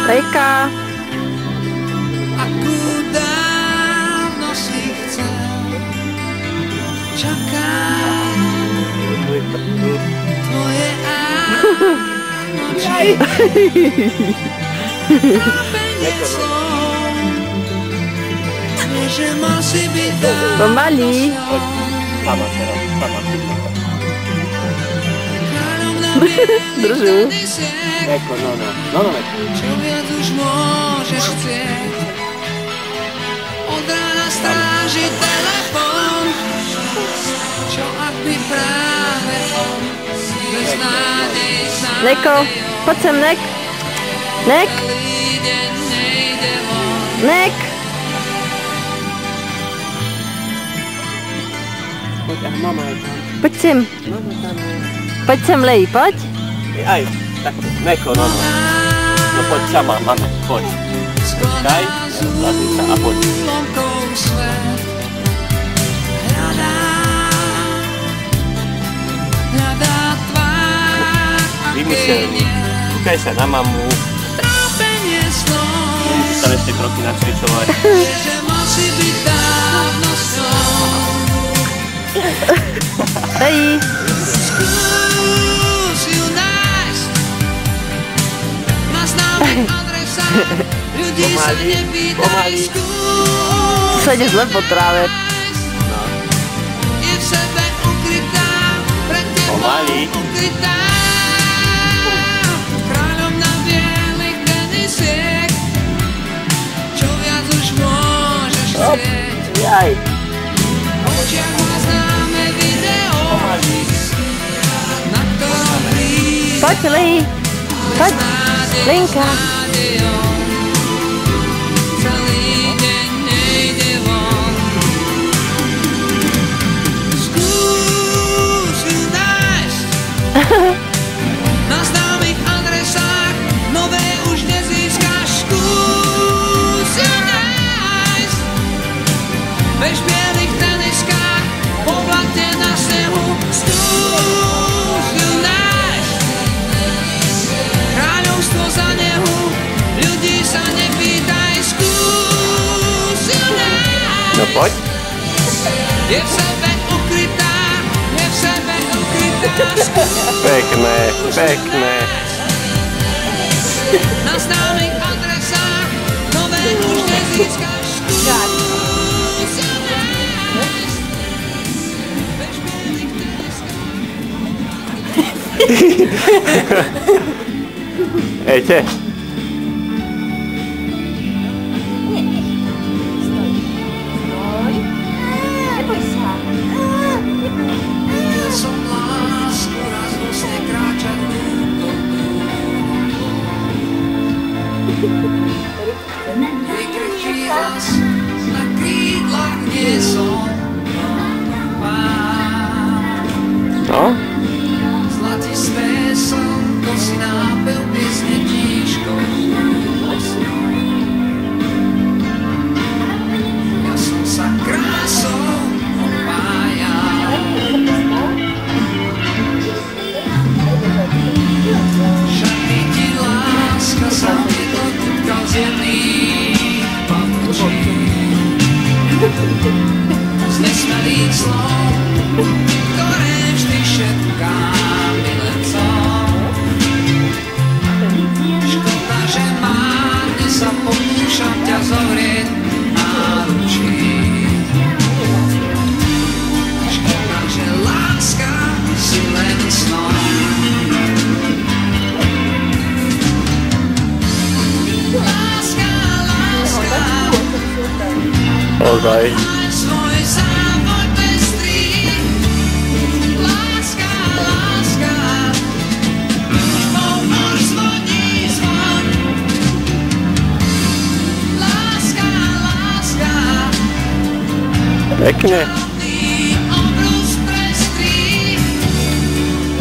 Lejka. Aku dávno si chcel, čakám tvoje ánoči. Trápenie slov, že musí byť dávno. Pomalý. Držu. Ecco, no. Čo viac už môžeš chcieť? Od rána stráži telefón. Čo ak by práve on bez nádej znamenal? Neko, poď sem, Nek. Nek. Nek. Poď, mama je tam. Poď sem. Poď sem, Lej, poď. Aj, tak, Neko, no. No poď sama, mama, poď. Počkaj, zlatý sa a poď. Vymysel, kúkaj sa na mamu. Musíš tam ešte kroky nacvičovať. Hej. Pomaly. Ty sa ideš zle po tráve. No. Pomaly. Hop, jaj. Poď, Lej. Poď. Lenka. Na známych adresách nové už nezískáš. Skús ju nájsť. Bež v bielých teniskách, po blate na snehu. Skús ju nájsť. Kráľovstvo za nehu, ľudí sa nepýtaj. Skús ju nájsť. No poď. Je v sebe ukrytá, je v sebe ukrytá. Pekné, pekné. Na známych adresách nové už nezískáš. Skús ju nájsť. Bež v bielých teniskách. Ejte. Som lásku raznosne kráčať rukou. Vykričí hlas na krídlach, kde som pán. No? Zlatisté slnko si nápil piesne tíškou. Ja som sa krásou opájal. Šatý ti láska sa mi dotýkal z jemných pavučí. Z nesmelých slov, ktoré vždy šepkám milencom. Škoda, že márne sa pokúšam ťa zovrieť náručí. Škoda, že láska si len snom. Láska, láska, Ozaj. máš svoj závod pestrý. Láska, láska, už povor zvoní zvon. Láska, láska, Pekne. ty obrus prestrý.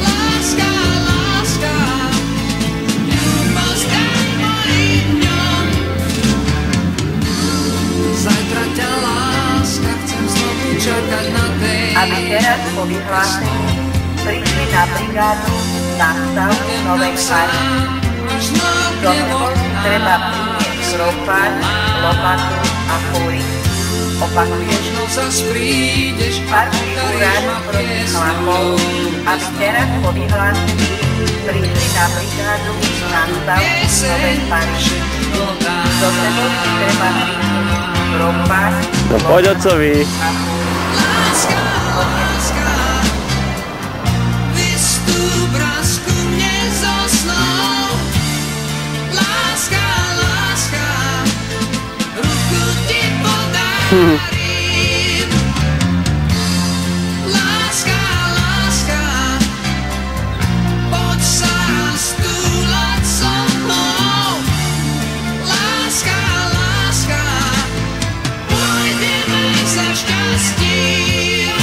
Láska, láska, ľubosť daj mojim dňom. Zajtra ťa láska, chcem znovu čakať na tej. Aby teraz po vyhlásení prišli na brigádu na stavbu novej fary. Až na nebo treba priniesť kropať, lopatu a fúry. Opakujem, patrí úrad proti chlapov, aby teraz po vyhlásení prišli na brigádu na stav Novej Paríži. Do sebou si treba priniesť kropať, No poď ocovi. a fúry. Poď sa stúľať so mnou. Láska, láska, pôjdeme za šťastím.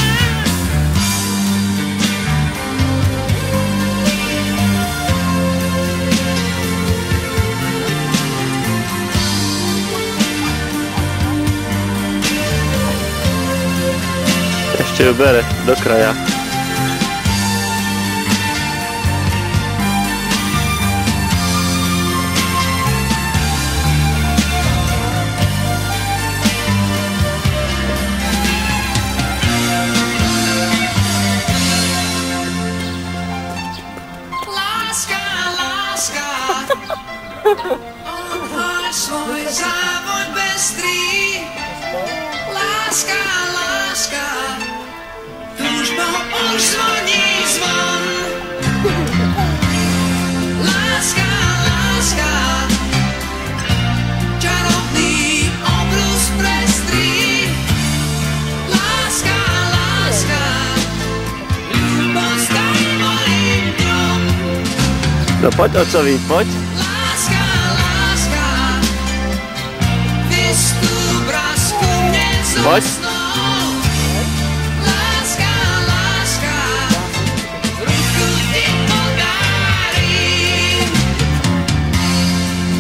Ešte ju bere do kraja. Láska, láska, ohoj svoj závoj pestrý. Láska, láska, túžba už zvoní zvon. Láska, láska, čarovný obrus prestrí. Láska, láska, ľúbosť daj mojim dňom. No poď ocovi, poď. Láska, láska, vystúp brásku mne zo Poď. snou. Láska, láska, ruku ti podarím.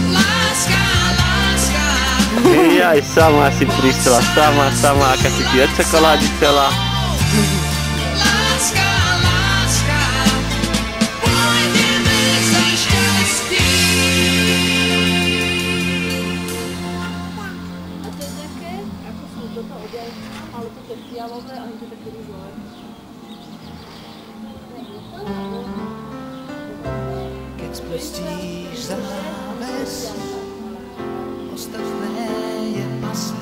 Láska, láska, Aj sama si prišla, sama, aká si ti od čokolády chcela. láska, láska, pôjdeme za šťastím. Keď spustíš záves, ostatné je pasé.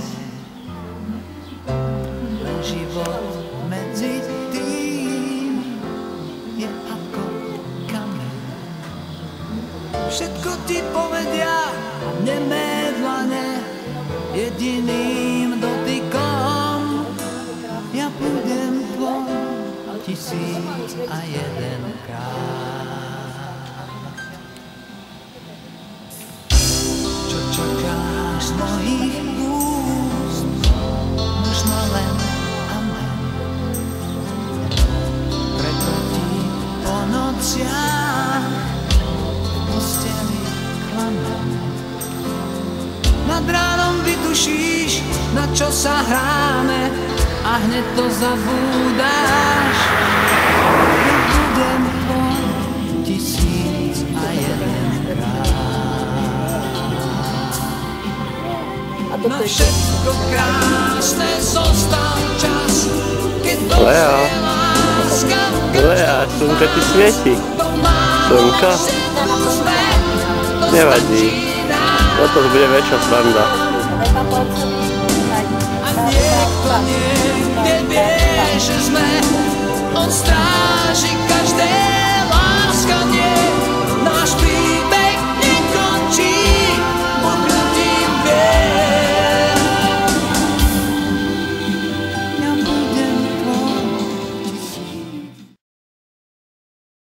Len život medzi tým je ako kameň. Všetko ti povedia, nemé dlane, jediným dotykom. Ja budem tvoj 1001 krát. Čo čakáš z mojich úst, možno len amen. Preto ti po nociach v posteli klamem. Nad ránom vytušíš, na čo sa hráme, a hneď to zabúdáš. Ja budem tvoj 1001 krát. Na všetko krásne zostal čas, keď Lea. dojde láska. Lea, slnko ti svieti. Slnko? Nevadí. Toto bude väčšia sranda. A niekto niekde vie, že sme od strán